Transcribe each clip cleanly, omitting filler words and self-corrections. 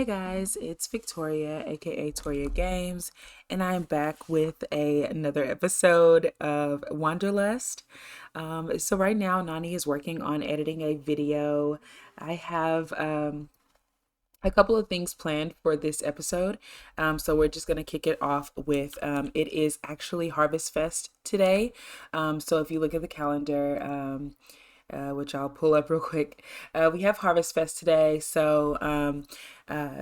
Hey guys, it's Victoria, aka Toria Games, and I'm back with another episode of Wanderlust. So right now, Nanni is working on editing a video. I have a couple of things planned for this episode. So we're just gonna kick it off with it is actually Harvestfest today. So if you look at the calendar, which I'll pull up real quick. We have Harvest Fest today, so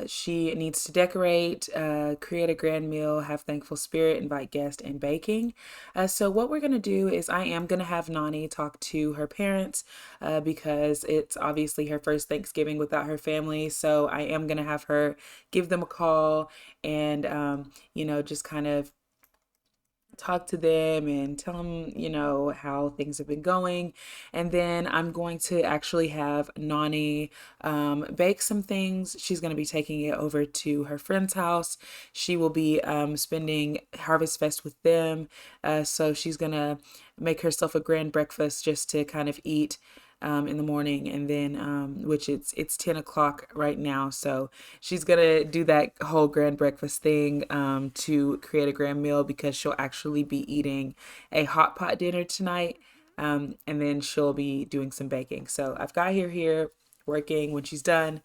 she needs to decorate, create a grand meal, have thankful spirit, invite guests, and baking. So what we're gonna do is I am gonna have Nanni talk to her parents because it's obviously her first Thanksgiving without her family. So I am gonna have her give them a call and just kind of talk to them and tell them, how things have been going. And then I'm going to actually have Nanni bake some things. She's going to be taking it over to her friend's house. She will be spending Harvest Fest with them. So she's going to make herself a grand breakfast just to kind of eat in the morning, and then which it's 10 o'clock right now, so she's gonna do that whole grand breakfast thing to create a grand meal because she'll actually be eating a hot pot dinner tonight, and then she'll be doing some baking. So I've got her here working. When she's done,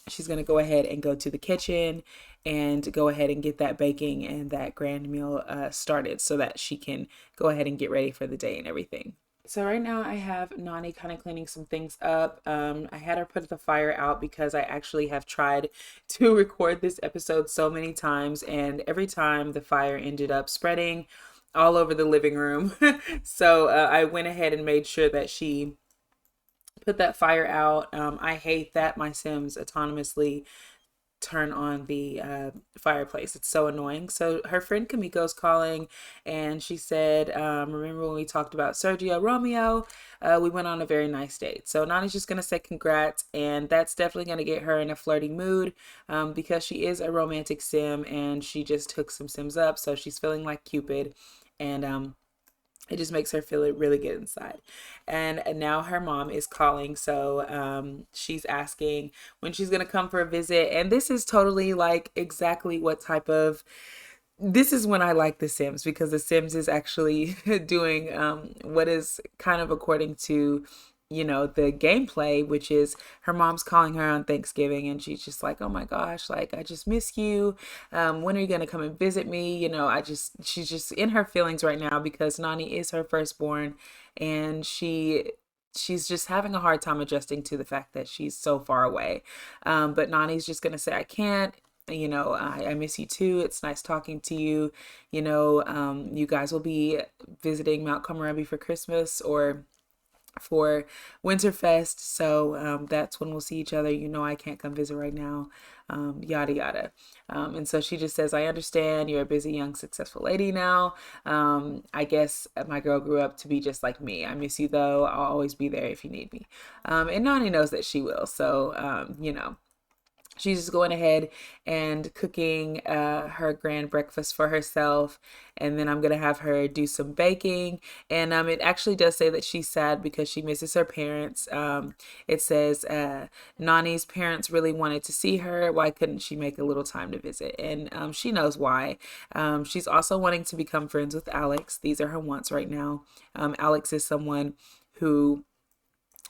she's gonna go ahead and go to the kitchen and go ahead and get that baking and that grand meal started so that she can go ahead and get ready for the day and everything. So right now I have Nanni kind of cleaning some things up. I had her put the fire out because I actually have tried to record this episode so many times, and every time the fire ended up spreading all over the living room. So I went ahead and made sure that she put that fire out. I hate that my Sims autonomously turn on the fireplace. It's so annoying. So her friend Kamiko's calling, and she said, remember when we talked about Sergio Romeo? We went on a very nice date. So Nani's just going to say congrats, and that's definitely going to get her in a flirty mood because she is a romantic sim, and she just hooked some sims up. So she's feeling like Cupid, and it just makes her feel really good inside. And now her mom is calling. So she's asking when she's going to come for a visit. And this is totally like exactly what type of. This is when I like The Sims, because The Sims is actually doing what is kind of according to the gameplay, which is her mom's calling her on Thanksgiving, and she's just like, oh my gosh, like, I just miss you. When are you going to come and visit me? She's just in her feelings right now because Nanni is her firstborn, and she's just having a hard time adjusting to the fact that she's so far away. But Nani's just going to say, I can't. I miss you too. It's nice talking to you. You guys will be visiting Mount Komorebi for Christmas or for Winterfest. So that's when we'll see each other. I can't come visit right now. Yada yada. And so she just says, I understand you're a busy, young, successful lady now. I guess my girl grew up to be just like me. I miss you though. I'll always be there if you need me. And Nani knows that she will. So, she's just going ahead and cooking her grand breakfast for herself. And then I'm going to have her do some baking. And it actually does say that she's sad because she misses her parents. It says Nani's parents really wanted to see her. Why couldn't she make a little time to visit? And she knows why. She's also wanting to become friends with Alex. These are her wants right now. Alex is someone who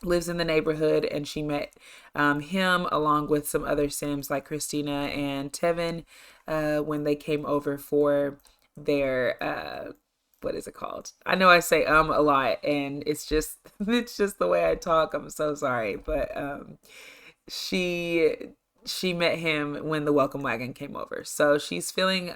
lives in the neighborhood, and she met him along with some other Sims like Christina and Tevin when they came over for their what is it called? I know I say a lot, and it's just it's just the way I talk. I'm so sorry, but she she met him when the welcome wagon came over. So she's feeling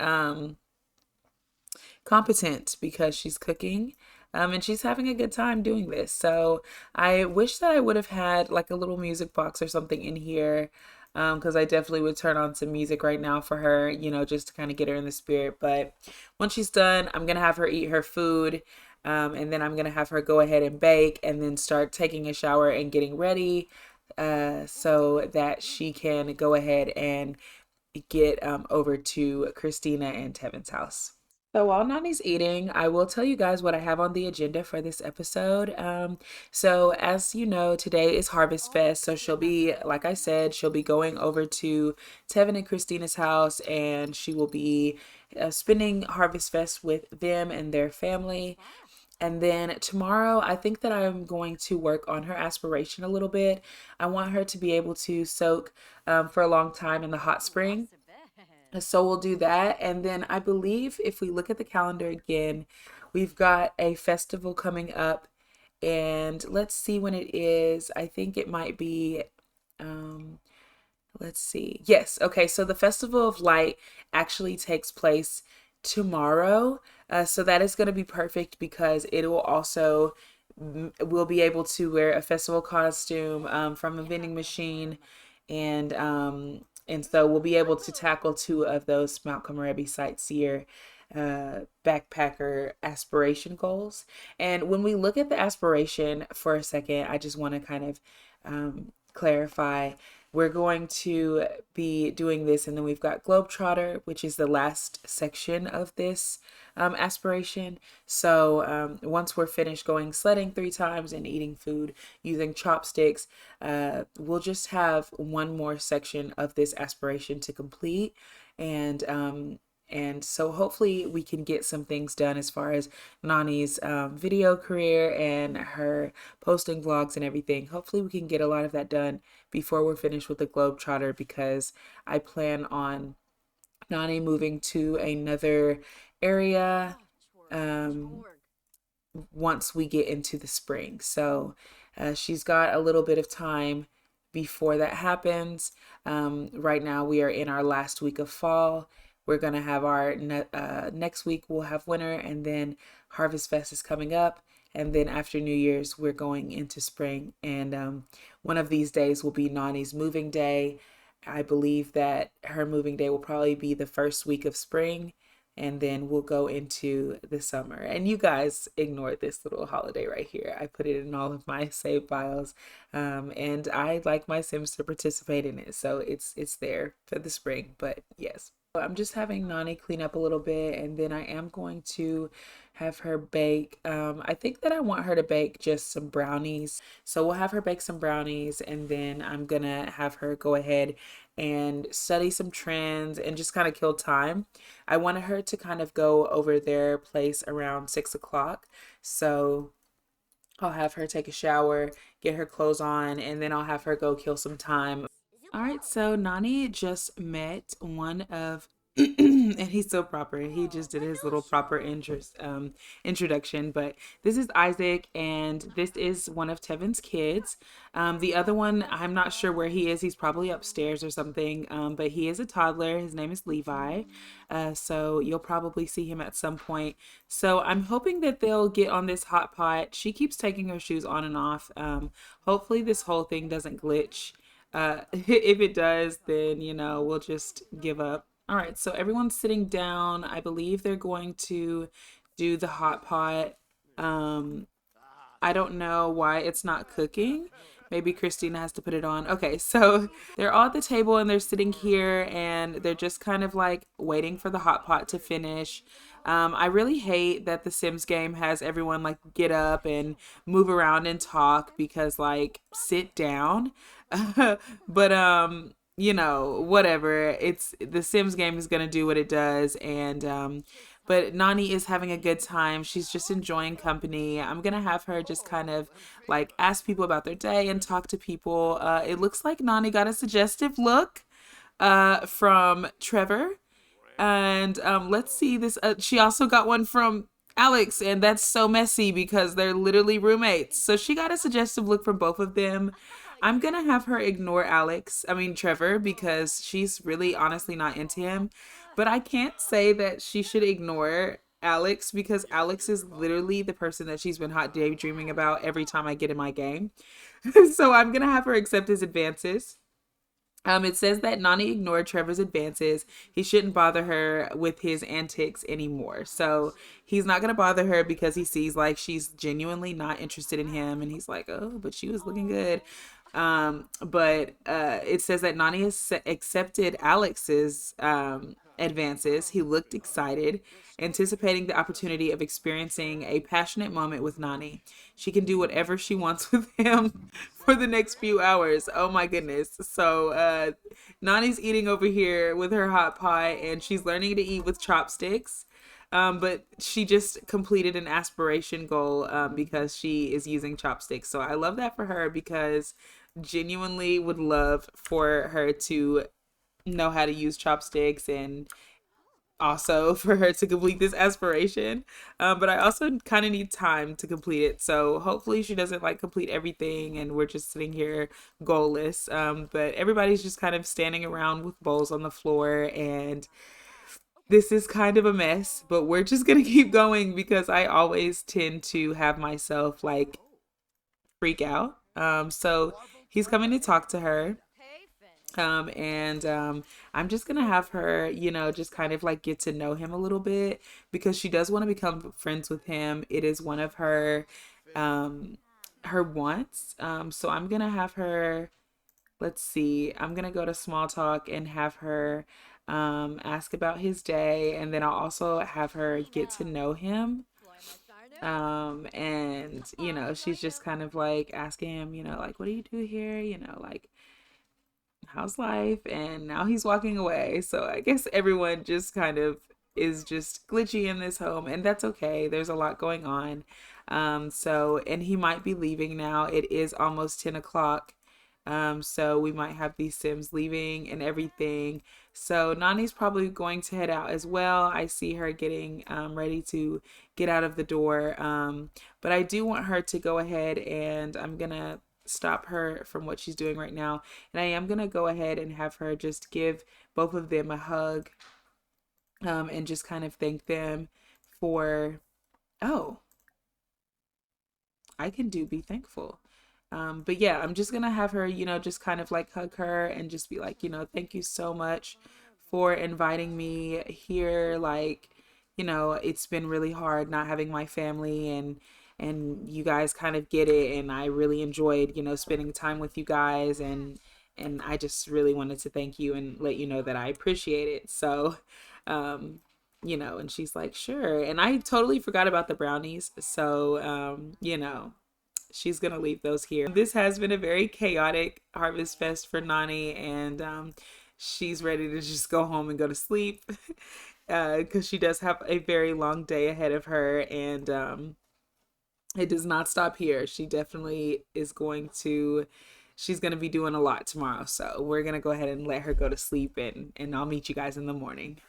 competent because she's cooking. And she's having a good time doing this. So I wish that I would have had like a little music box or something in here, because I definitely would turn on some music right now for her, just to kind of get her in the spirit. But once she's done, I'm going to have her eat her food. And then I'm going to have her go ahead and bake and then start taking a shower and getting ready so that she can go ahead and get over to Christina and Tevin's house. So while Nani's eating, I will tell you guys what I have on the agenda for this episode. So as you know, today is Harvest Fest. So she'll be, like I said, she'll be going over to Tevin and Christina's house, and she will be spending Harvest Fest with them and their family. And then tomorrow, I think that I'm going to work on her aspiration a little bit. I want her to be able to soak for a long time in the hot spring. So we'll do that. And then I believe if we look at the calendar again, we've got a festival coming up. And let's see when it is. I think it might be um, let's see. Yes. Okay. So the Festival of Light actually takes place tomorrow. So that is going to be perfect because it will also, we'll be able to wear a festival costume from a vending machine. And so we'll be able to tackle two of those Mount Komorebi sightseer backpacker aspiration goals. And when we look at the aspiration for a second, I just want to kind of clarify. We're going to be doing this, and then we've got Globetrotter, which is the last section of this aspiration. So once we're finished going sledding 3 times and eating food using chopsticks, we'll just have one more section of this aspiration to complete. And so hopefully we can get some things done as far as Nani's video career and her posting vlogs and everything. Hopefully we can get a lot of that done before we're finished with the Globetrotter, because I plan on Nani moving to another area once we get into the spring. So she's got a little bit of time before that happens. Right now, we are in our last week of fall. We're going to have our next week, we'll have winter, and then Harvest Fest is coming up. And then after New Year's, we're going into spring. And one of these days will be Nani's moving day. I believe that her moving day will probably be the first week of spring, and then we'll go into the summer. And you guys ignored this little holiday right here. I put it in all of my save files, and I like my Sims to participate in it, so it's there for the spring. But yes, I'm just having Nani clean up a little bit, and then I am going to have her bake. I think that I want her to bake just some brownies. So we'll have her bake some brownies, and then I'm gonna have her go ahead and study some trends and just kind of kill time. I wanted her to kind of go over their place around 6 o'clock. So I'll have her take a shower, get her clothes on, and then I'll have her go kill some time. All right, so Nani just met one of, and he's so proper. He just did his little proper introduction. But this is Isaac, and this is one of Tevin's kids. The other one, I'm not sure where he is. He's probably upstairs or something. But he is a toddler. His name is Levi. So you'll probably see him at some point. So I'm hoping that they'll get on this hot pot. She keeps taking her shoes on and off. Hopefully this whole thing doesn't glitch. If it does, then, we'll just give up. All right, so everyone's sitting down. I believe they're going to do the hot pot. Um, I don't know why it's not cooking. Maybe Christina has to put it on. Okay, so they're all at the table and they're sitting here and they're just kind of like waiting for the hot pot to finish. I really hate that the Sims game has everyone like get up and move around and talk, because like sit down. But whatever. It's the Sims game is gonna do what it does, and but Nani is having a good time. She's just enjoying company. I'm gonna have her just kind of like ask people about their day and talk to people. It looks like Nani got a suggestive look from Trevor. And let's see this. She also got one from Alex, and that's so messy because they're literally roommates. So she got a suggestive look from both of them. I'm gonna have her ignore Trevor, because she's really honestly not into him. But I can't say that she should ignore Alex, because Alex is literally the person that she's been hot daydreaming about every time I get in my game. So I'm gonna have her accept his advances. It says that Nani ignored Trevor's advances. He shouldn't bother her with his antics anymore. So he's not going to bother her because he sees like she's genuinely not interested in him. And he's like, oh, but she was looking good. But it says that Nani has accepted Alex's advances. He looked excited, anticipating the opportunity of experiencing a passionate moment with Nani. She can do whatever she wants with him for the next few hours. Oh my goodness. So Nani's eating over here with her hot pie, and she's learning to eat with chopsticks. But she just completed an aspiration goal because she is using chopsticks. So I love that for her because genuinely would love for her to know how to use chopsticks and also for her to complete this aspiration. But I also kind of need time to complete it. So hopefully she doesn't like complete everything and we're just sitting here goalless. But everybody's just kind of standing around with bowls on the floor and this is kind of a mess, but we're just gonna keep going because I always tend to have myself like freak out. So he's coming to talk to her. And I'm just gonna have her, just kind of like get to know him a little bit because she does want to become friends with him. It is one of um, her wants. So I'm gonna have her. Let's see. I'm gonna go to small talk and have her ask about his day, and then I'll also have her get to know him. And she's just kind of like asking him, like, what do you do here? Like, how's life? And now he's walking away. So I guess everyone just kind of is just glitchy in this home, and that's okay. There's a lot going on. And he might be leaving now. It is almost 10 o'clock. So we might have these Sims leaving and everything. So Nani's probably going to head out as well. I see her getting ready to get out of the door. But I do want her to go ahead and I'm going to stop her from what she's doing right now. And I am going to go ahead and have her just give both of them a hug and just kind of thank them for, oh, I can do be thankful. But yeah, I'm just gonna have her, just kind of like hug her and just be like, thank you so much for inviting me here. Like, it's been really hard not having my family and you guys kind of get it. And I really enjoyed, spending time with you guys and I just really wanted to thank you and let you know that I appreciate it. So, um, and she's like, sure. And I totally forgot about the brownies. So, she's gonna leave those here. This has been a very chaotic Harvest Fest for Nanni, and she's ready to just go home and go to sleep because she does have a very long day ahead of her, and it does not stop here. She definitely is going to. She's gonna be doing a lot tomorrow, so we're gonna go ahead and let her go to sleep, and I'll meet you guys in the morning.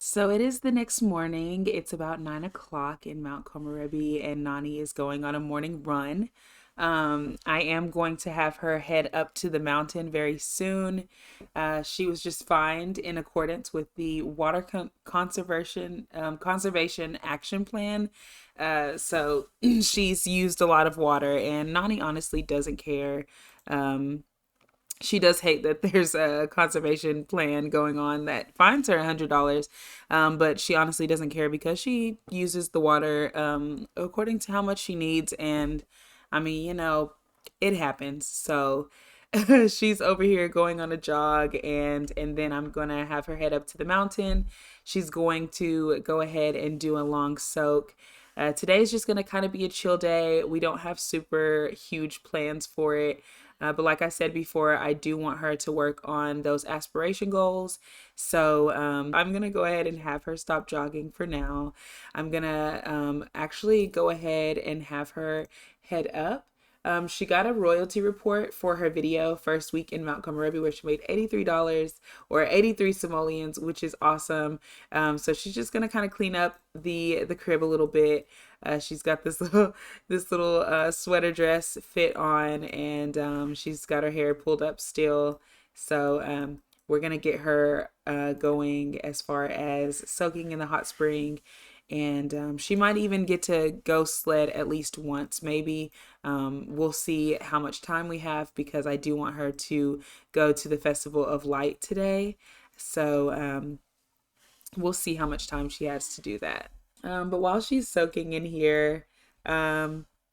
So it is the next morning. It's about 9 o'clock in Mount Komorebi, and Nanni is going on a morning run. I am going to have her head up to the mountain very soon. She was just fined in accordance with the water conservation action plan. So she's used a lot of water, and Nanni honestly doesn't care. She does hate that there's a conservation plan going on that fines her $100, but she honestly doesn't care because she uses the water according to how much she needs, and I mean, it happens. So she's over here going on a jog, and then I'm gonna have her head up to the mountain. She's going to go ahead and do a long soak. Today is just gonna kind of be a chill day. We don't have super huge plans for it. But like I said before, I do want her to work on those aspiration goals. So I'm going to go ahead and have her stop jogging for now. I'm going to actually go ahead and have her head up. She got a royalty report for her video First Week in Mount Komorebi where she made $83 or 83 simoleons, which is awesome. So she's just gonna kind of clean up the crib a little bit. She's got this little sweater dress fit on, and she's got her hair pulled up still. So we're gonna get her going as far as soaking in the hot spring, and she might even get to go sled at least once, maybe. We'll see how much time we have because I do want her to go to the Festival of Light today. So we'll see how much time she has to do that. But while she's soaking in here,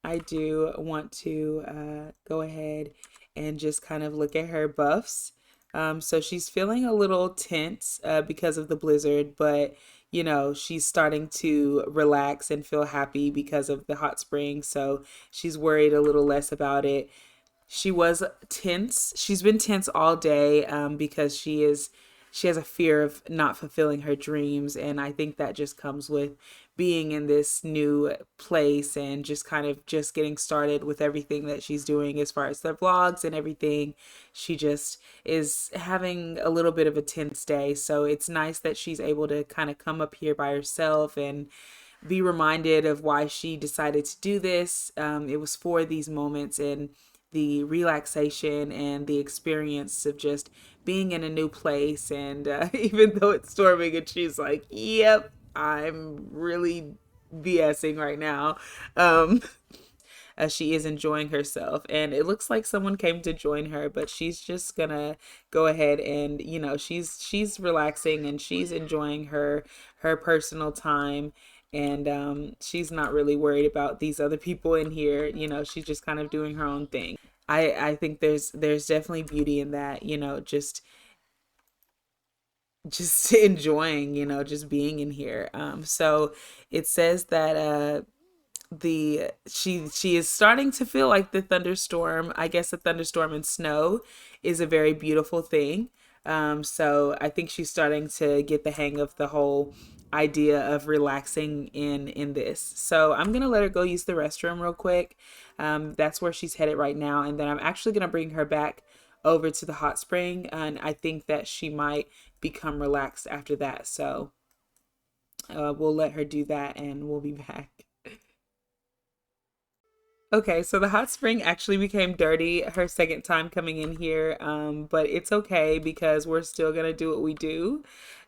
I do want to go ahead and just kind of look at her buffs. So she's feeling a little tense because of the blizzard, but she's starting to relax and feel happy because of the hot spring. So she's worried a little less about it. She was tense. She's been tense all day because she has a fear of not fulfilling her dreams, and I think that just comes with being in this new place and just kind of just getting started with everything that she's doing as far as the vlogs and everything. She just is having a little bit of a tense day, so it's nice that she's able to kind of come up here by herself and be reminded of why she decided to do this. It was for these moments and the relaxation and the experience of just being in a new place. And even though it's storming, and she's like, "Yep, I'm really BSing right now." Um, she is enjoying herself, and it looks like someone came to join her, but she's just gonna go ahead and she's relaxing and she's enjoying her personal time, and she's not really worried about these other people in here. She's just kind of doing her own thing. I think there's definitely beauty in that. Just enjoying, just being in here. So it says that the she is starting to feel like the thunderstorm. I guess a thunderstorm and snow is a very beautiful thing. So I think she's starting to get the hang of the whole idea of relaxing in this. So I'm gonna let her go use the restroom real quick. That's where she's headed right now, and then I'm actually gonna bring her back over to the hot spring, and I think that she might become relaxed after that. So we'll let her do that, and we'll be back. Okay, so the hot spring actually became dirty her second time coming in here, but it's okay because we're still gonna do what we do.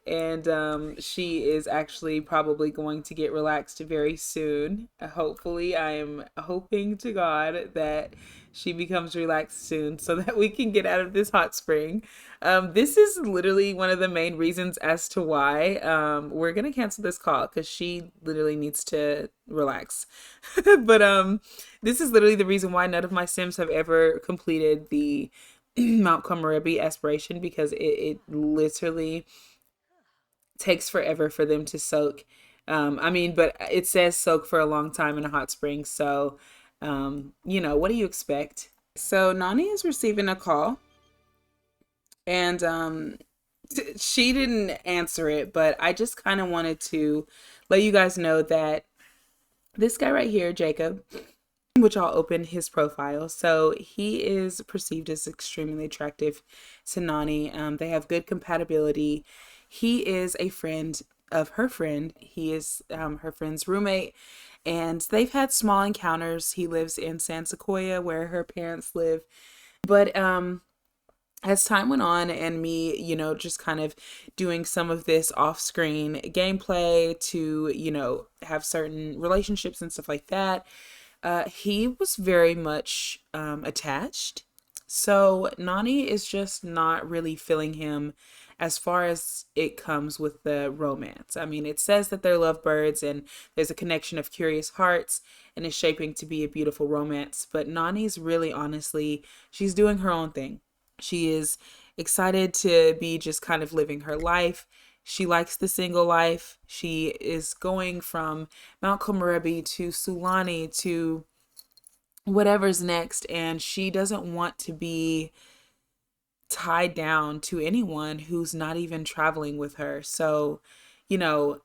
And she is actually probably going to get relaxed very soon. Hopefully, I am hoping to God that she becomes relaxed soon so that we can get out of this hot spring. This is literally one of the main reasons as to why we're gonna cancel this call because she literally needs to relax. But this is literally the reason why none of my Sims have ever completed the Mount Komorebi aspiration, because it literally takes forever for them to soak. I mean, but it says soak for a long time in a hot spring. So, what do you expect? So Nanni is receiving a call, and she didn't answer it, but I just kind of wanted to let you guys know that this guy right here, Jacob, which I'll open his profile. So he is perceived as extremely attractive to Nanni. They have good compatibility. He is a friend of her friend. He is her friend's roommate, and they've had small encounters. He lives in San Sequoia, where her parents live. But as time went on and me, just kind of doing some of this off screen gameplay to, have certain relationships and stuff like that, he was very much attached. So Nanni is just not really feeling him as far as it comes with the romance. I mean, it says that they're lovebirds and there's a connection of curious hearts and is shaping to be a beautiful romance. But Nanni's really honestly, she's doing her own thing. She is excited to be just kind of living her life. She likes the single life. She is going from Mount Komorebi to Sulani to whatever's next, and she doesn't want to be tied down to anyone who's not even traveling with her. So, you know,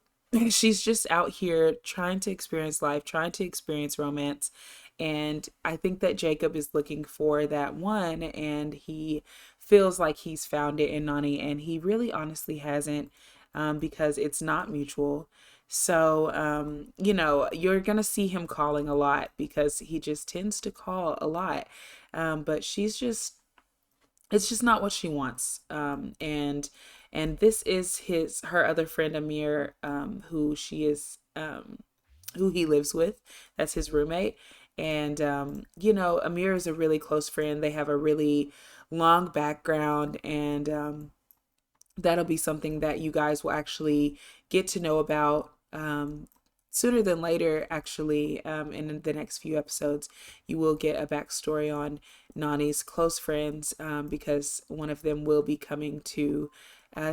she's just out here trying to experience life, trying to experience romance. And I think that Jacob is looking for that one, and he feels like he's found it in Nanni, and he really honestly hasn't, because it's not mutual. So, you're going to see him calling a lot because he just tends to call a lot. But it's just not what she wants. And this is her other friend Amir, who he lives with. That's his roommate. And Amir is a really close friend. They have a really long background, and that'll be something that you guys will actually get to know about. sooner than later, actually, in the next few episodes, you will get a backstory on Nani's close friends, because one of them will be coming to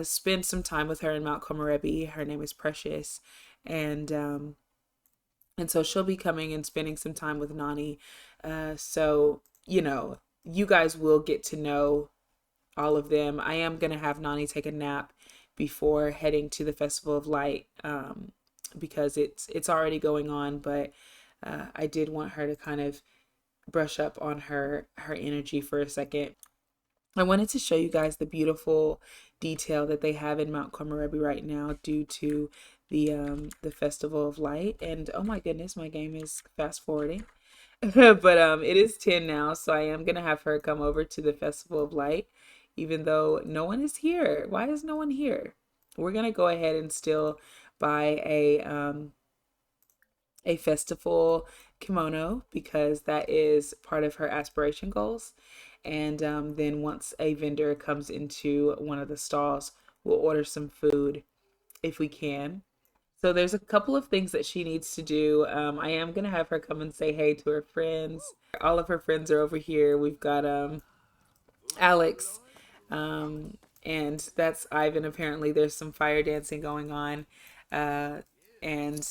spend some time with her in Mount Komorebi. Her name is Precious, and so she'll be coming and spending some time with Nanni. So you guys will get to know all of them. I am gonna have Nanni take a nap before heading to the Festival of Light, because it's already going on, but I did want her to kind of brush up on her energy for a second. I wanted to show you guys the beautiful detail that they have in Mount Komorebi right now due to the Festival of Light. And oh my goodness, my game is fast forwarding. But it is 10 now, so I am gonna have her come over to the Festival of Light, even though no one is here. Why is no one here? We're gonna go ahead and still buy a festival kimono because that is part of her aspiration goals. And then once a vendor comes into one of the stalls, we'll order some food if we can. So there's a couple of things that she needs to do. I am gonna have her come and say hey to her friends. All of her friends are over here. We've got Alex, and that's Ivan. Apparently, there's some fire dancing going on, and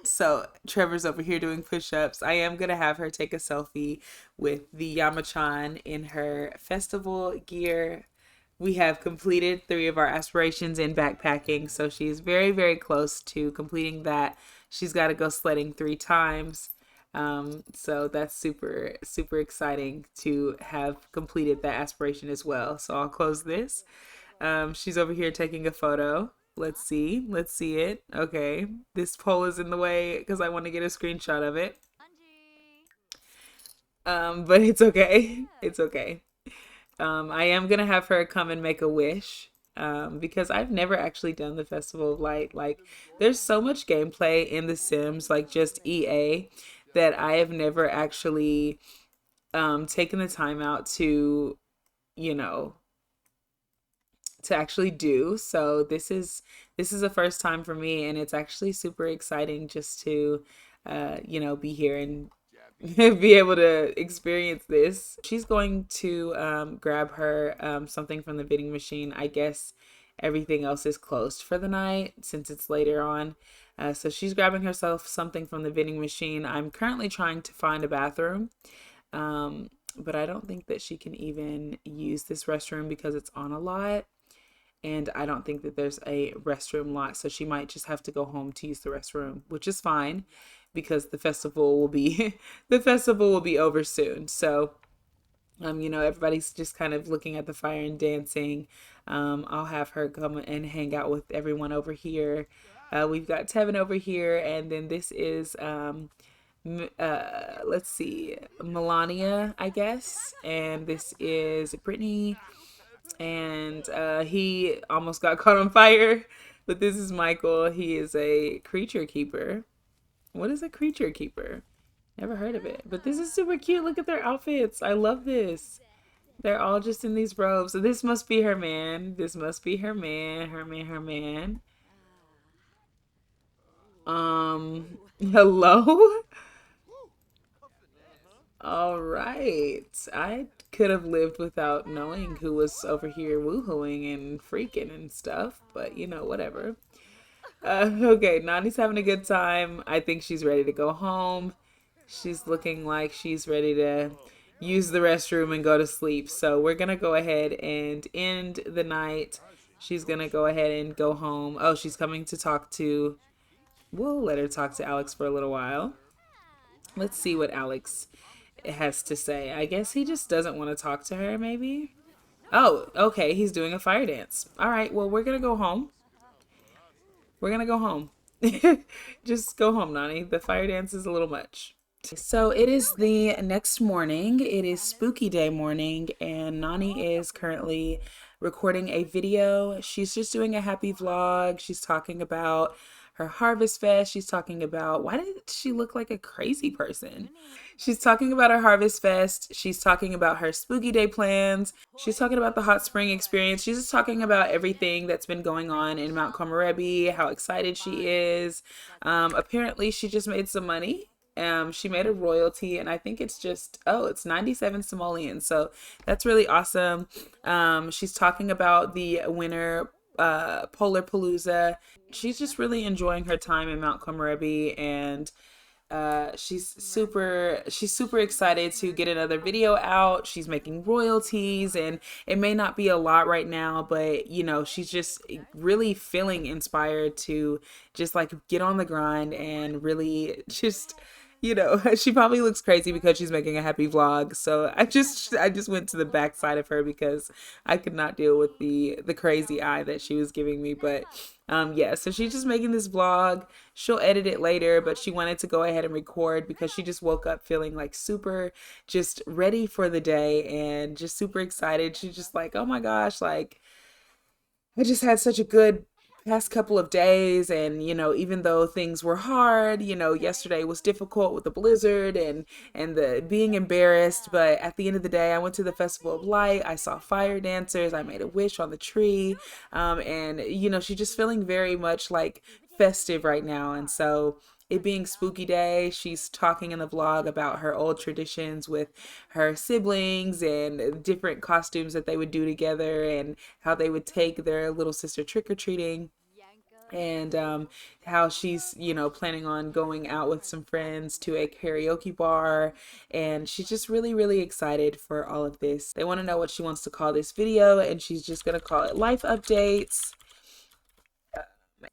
so Trevor's over here doing push-ups. I am gonna have her take a selfie with the Yamachan in her festival gear. We have completed 3 of our aspirations in backpacking, so she's very, very close to completing that. She's got to go sledding 3 times. So that's super, super exciting to have completed that aspiration as well. So I'll close this. She's over here taking a photo. Let's see. Let's see it. Okay. This pole is in the way because I want to get a screenshot of it. But it's okay. It's okay. I am gonna have her come and make a wish, because I've never actually done the Festival of Light. Like, there's so much gameplay in The Sims, like just EA, that I have never actually taken the time out to, you know, to actually do. So this is a first time for me, and it's actually super exciting just to, be here and be able to experience this. She's going to grab her something from the vending machine. I guess everything else is closed for the night since it's later on. So she's grabbing herself something from the vending machine. I'm currently trying to find a bathroom, but I don't think that she can even use this restroom because it's on a lot. And I don't think that there's a restroom lot, so she might just have to go home to use the restroom, which is fine because the festival will be the festival will be over soon. So everybody's just kind of looking at the fire and dancing. I'll have her come and hang out with everyone over here. We've got Tevin over here, and then this is let's see, Melania, I guess, and this is Brittany, and he almost got caught on fire. But this is Michael. He is a creature keeper. What is a creature keeper? Never heard of it. But this is super cute. Look at their outfits. I love this. They're all just in these robes. So this must be her man. This must be her man. Her man. Her man. Hello? All right. I could have lived without knowing who was over here woohooing and freaking and stuff, but whatever. Okay, Nani's having a good time. I think she's ready to go home. She's looking like she's ready to use the restroom and go to sleep. So we're gonna go ahead and end the night. She's gonna go ahead and go home. Oh, she's coming to talk to. We'll let her talk to Alex for a little while. Let's see what Alex has to say. I guess he just doesn't want to talk to her, maybe. Oh, okay. He's doing a fire dance. All right. Well, we're gonna go home. We're gonna go home. Just go home, Nanni. The fire dance is a little much. So it is the next morning. It is spooky day morning, and Nanni is currently recording a video. She's just doing a happy vlog. She's talking about her Harvestfest. She's talking about, why did she look like a crazy person? She's talking about her Harvestfest. She's talking about her Spooky Day plans. She's talking about the hot spring experience. She's just talking about everything that's been going on in Mount Komorebi, how excited she is. Apparently, she just made some money. She made a royalty, and I think it's just, oh, it's 97 simoleons. So that's really awesome. She's talking about the winter Polar Palooza. She's just really enjoying her time in Mount Komorebi, and she's super excited to get another video out. She's making royalties, and it may not be a lot right now, but you know, she's just really feeling inspired to just like get on the grind and really just, you know, she probably looks crazy because she's making a happy vlog. So I just went to the backside of her because I could not deal with the crazy eye that she was giving me. But yeah, so she's just making this vlog. She'll edit it later, but she wanted to go ahead and record because she just woke up feeling like super just ready for the day and just super excited. She's just like, oh my gosh, like I just had such a good past couple of days, and you know, even though things were hard, you know, yesterday was difficult with the blizzard and the being embarrassed, but at the end of the day, I went to the Festival of Light. I saw fire dancers. I made a wish on the tree. And you know, she's just feeling very much like festive right now. And so it being spooky day, she's talking in the vlog about her old traditions with her siblings and different costumes that they would do together and how they would take their little sister trick-or-treating, and how she's, you know, planning on going out with some friends to a karaoke bar, and she's just really really excited for all of this. They want to know what she wants to call this video, and she's just going to call it life updates.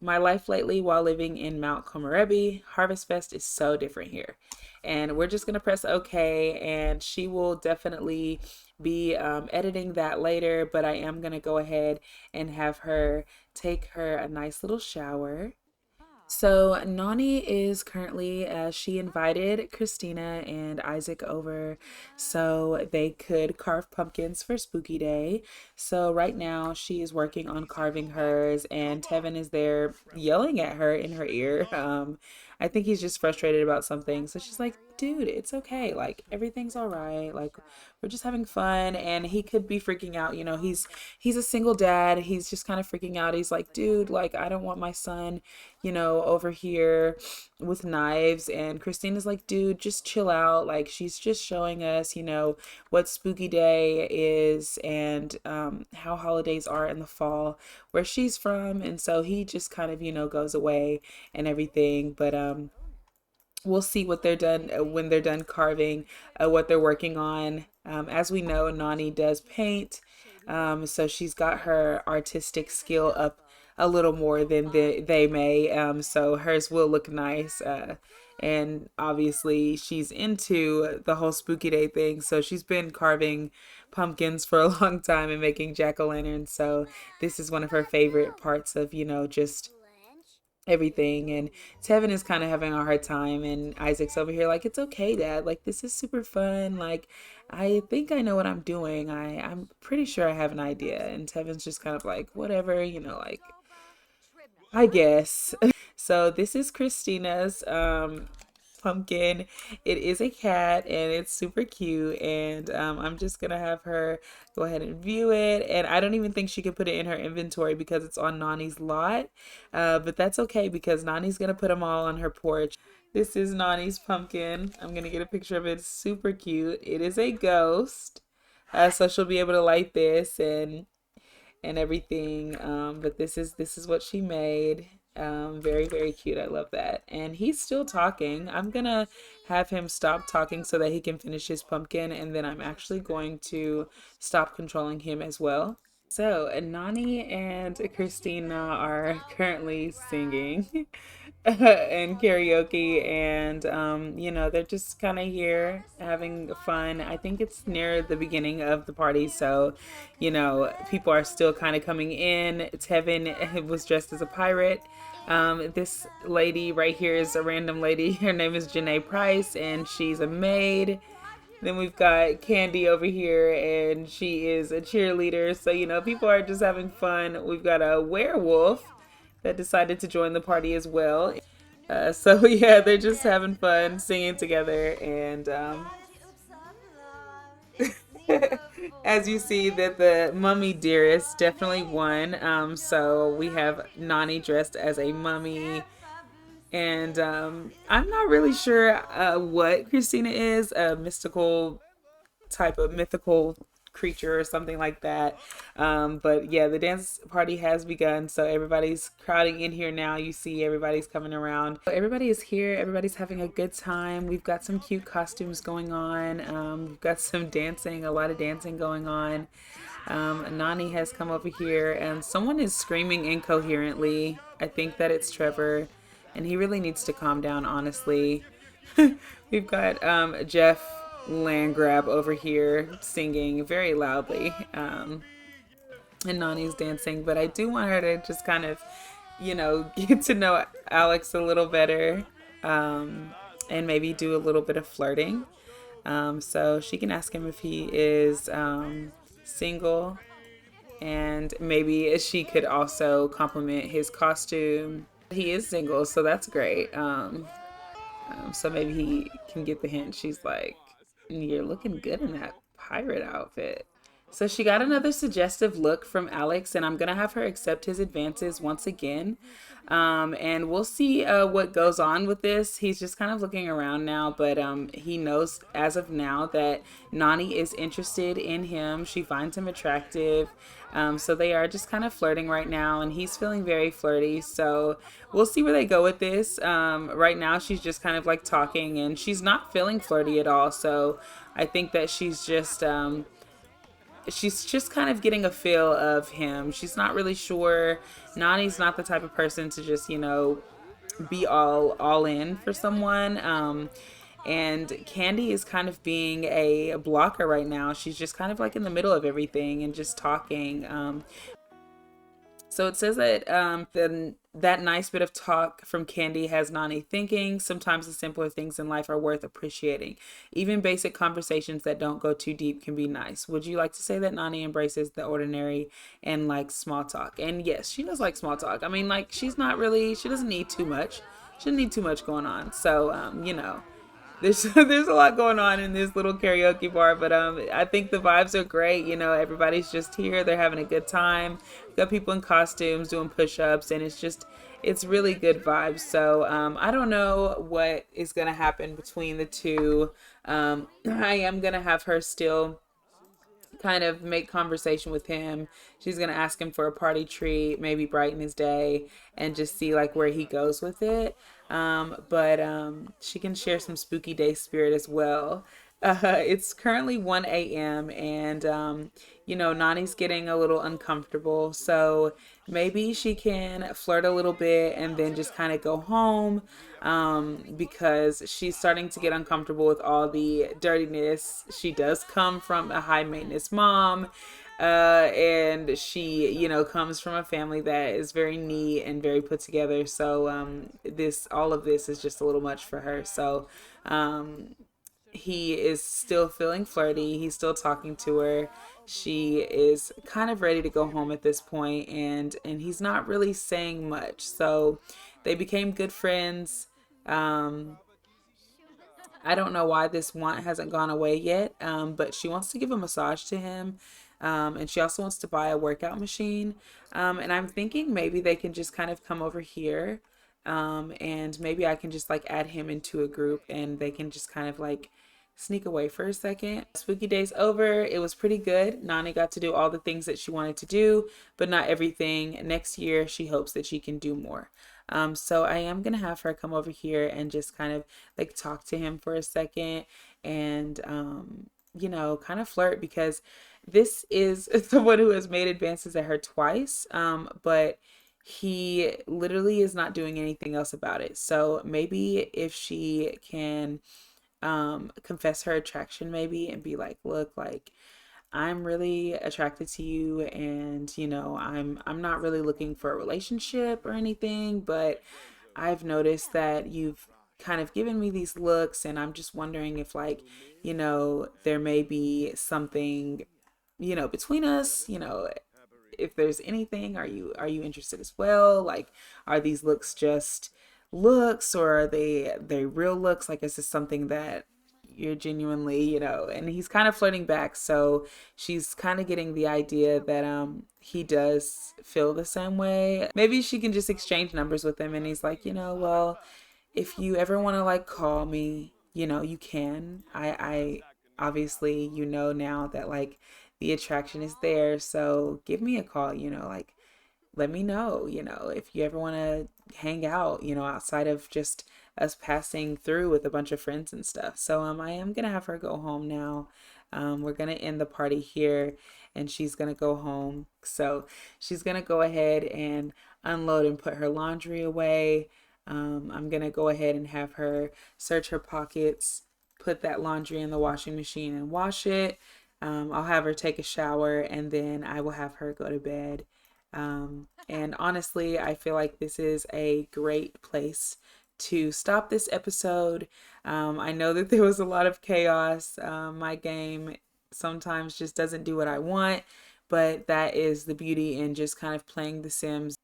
My life lately while living in Mount Komorebi. Harvestfest is so different here. And we're just going to press OK, and she will definitely be editing that later, but I am going to go ahead and have her take her a nice little shower. So Nanni is currently, she invited Christina and Isaac over so they could carve pumpkins for Spooky Day. So right now she is working on carving hers, and Tevin is there yelling at her in her ear. I think he's just frustrated about something. So she's like, dude, it's okay. Like everything's all right. Like we're just having fun, and he could be freaking out. You know, he's a single dad. He's just kind of freaking out. He's like, dude, like I don't want my son, you know, over here with knives. And Christina's like, dude, just chill out. Like she's just showing us, you know, what Spooky Day is, and how holidays are in the fall where she's from. And so he just kind of, you know, goes away and everything. But we'll see what they're done when they're done carving, what they're working on. As we know, Nanni does paint, so she's got her artistic skill up a little more than they may. So hers will look nice. And obviously, she's into the whole Spooky Day thing. So she's been carving pumpkins for a long time and making jack-o'-lanterns. So this is one of her favorite parts of, you know, just everything. And Tevin is kind of having a hard time, and Isaac's over here like, it's okay, dad, like this is super fun, like I think I know what I'm doing. I'm pretty sure I have an idea. And Tevin's just kind of like, whatever, you know, like I guess. So this is Christina's pumpkin. It is a cat, and it's super cute, and I'm just gonna have her go ahead and view it. And I don't even think she could put it in her inventory because it's on Nani's lot, but that's okay because Nani's gonna put them all on her porch. This is Nani's pumpkin. I'm gonna get a picture of it. It's super cute. It is a ghost, so she'll be able to light this and everything. But this is what she made. Very, very cute. I love that. And he's still talking. I'm gonna have him stop talking so that he can finish his pumpkin, and then I'm actually going to stop controlling him as well. So, Nani and Christina are currently singing and karaoke, and you know, they're just kind of here having fun. I think it's near the beginning of the party, so you know, people are still kind of coming in. Tevin was dressed as a pirate. This lady right here is a random lady. Her name is Janae Price, and she's a maid. Then we've got Candy over here, and she is a cheerleader. So, you know, people are just having fun. We've got a werewolf that decided to join the party as well. So yeah, they're just having fun singing together, and as you see that the mummy dearest definitely won. So we have Nanni dressed as a mummy, and I'm not really sure what Christina is, a mystical type of mythical creature or something like that. But yeah, the dance party has begun, so everybody's crowding in here now. You see everybody's coming around. Everybody is here. Everybody's having a good time. We've got some cute costumes going on. We've got some dancing, a lot of dancing going on. Nanni has come over here, and someone is screaming incoherently. I think that it's Trevor, and he really needs to calm down, honestly. We've got Jeff Landgrab over here singing very loudly, and Nani's dancing. But I do want her to just kind of, get to know Alex a little better, and maybe do a little bit of flirting. So she can ask him if he is single, and maybe she could also compliment his costume. He is single, so that's great. So maybe he can get the hint. She's like, "You're looking good in that pirate outfit." So she got another suggestive look from Alex, and I'm going to have her accept his advances once again. And we'll see what goes on with this. He's just kind of looking around now, but he knows as of now that Nanni is interested in him. She finds him attractive. So they are just kind of flirting right now, and he's feeling very flirty. So we'll see where they go with this. Right now, she's just kind of like talking, and she's not feeling flirty at all. So I think that she's just kind of getting a feel of him. She's not really sure. Nani's not the type of person to just, be all in for someone. And Candy is kind of being a blocker right now. She's just kind of like in the middle of everything and just talking. So it says that that nice bit of talk from Candy has Nanni thinking. Sometimes the simpler things in life are worth appreciating. Even basic conversations that don't go too deep can be nice. Would you like to say that Nanni embraces the ordinary and likes small talk? And yes, she does like small talk. I mean, like, she doesn't need too much. She doesn't need too much going on. So, there's a lot going on in this little karaoke bar, but I think the vibes are great. Everybody's just here, they're having a good time. We've got people in costumes doing push-ups, and it's really good vibes. So I don't know what is gonna happen between the two. I am gonna have her still kind of make conversation with him. She's gonna ask him for a party treat, maybe brighten his day, and just see like where he goes with it. But she can share some spooky day spirit as well. It's currently 1 a.m. and Nani's getting a little uncomfortable. So maybe she can flirt a little bit and then just kind of go home, because she's starting to get uncomfortable with all the dirtiness. She does come from a high maintenance mom. And she, comes from a family that is very neat and very put together. So, all of this is just a little much for her. So, he is still feeling flirty. He's still talking to her. She is kind of ready to go home at this point, and he's not really saying much. So, they became good friends. Um, I don't know why this want hasn't gone away yet, but she wants to give a massage to him. And she also wants to buy a workout machine. And I'm thinking maybe they can just kind of come over here. And maybe I can just like add him into a group, and they can just kind of like sneak away for a second. Spooky day's over. It was pretty good. Nanni got to do all the things that she wanted to do, but not everything. Next year, she hopes that she can do more. So I am gonna have her come over here and just kind of like talk to him for a second, and kind of flirt, because this is someone who has made advances at her twice, but he literally is not doing anything else about it. So maybe if she can confess her attraction, maybe, and be like, look, like, I'm really attracted to you, and I'm not really looking for a relationship or anything, but I've noticed that you've kind of given me these looks, and I'm just wondering if, like, there may be something, between us, if there's anything, are you interested as well? Like, are these looks just looks, or are they real looks? Like, is this something that you're genuinely, and he's kind of flirting back, so she's kind of getting the idea that he does feel the same way. Maybe she can just exchange numbers with him, and he's like, well, if you ever want to like call me, you can. I obviously, now that like the attraction is there, so give me a call, like let me know, if you ever want to hang out, outside of just us passing through with a bunch of friends and stuff. So I am gonna have her go home now. We're gonna end the party here, and she's gonna go home. So she's gonna go ahead and unload and put her laundry away. I'm gonna go ahead and have her search her pockets, put that laundry in the washing machine and wash it. I'll have her take a shower, and then I will have her go to bed. And honestly, I feel like this is a great place to stop this episode. I know that there was a lot of chaos. My game sometimes just doesn't do what I want, but that is the beauty in just kind of playing The Sims.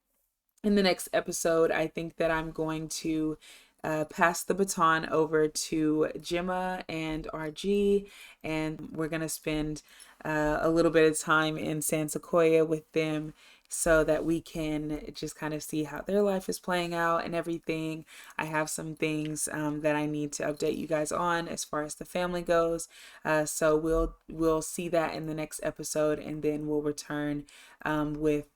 In the next episode, I think that I'm going to pass the baton over to Gemma and RG, and we're going to spend a little bit of time in San Sequoia with them so that we can just kind of see how their life is playing out and everything. I have some things that I need to update you guys on as far as the family goes. So we'll see that in the next episode, and then we'll return with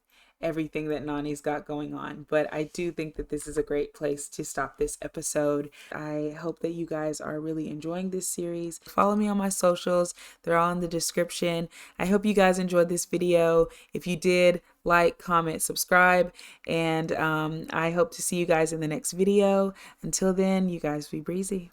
everything that Nanni's got going on. But I do think that this is a great place to stop this episode. I hope that you guys are really enjoying this series. Follow me on my socials. They're all in the description. I hope you guys enjoyed this video. If you did, like, comment, subscribe, and I hope to see you guys in the next video. Until then, you guys be breezy.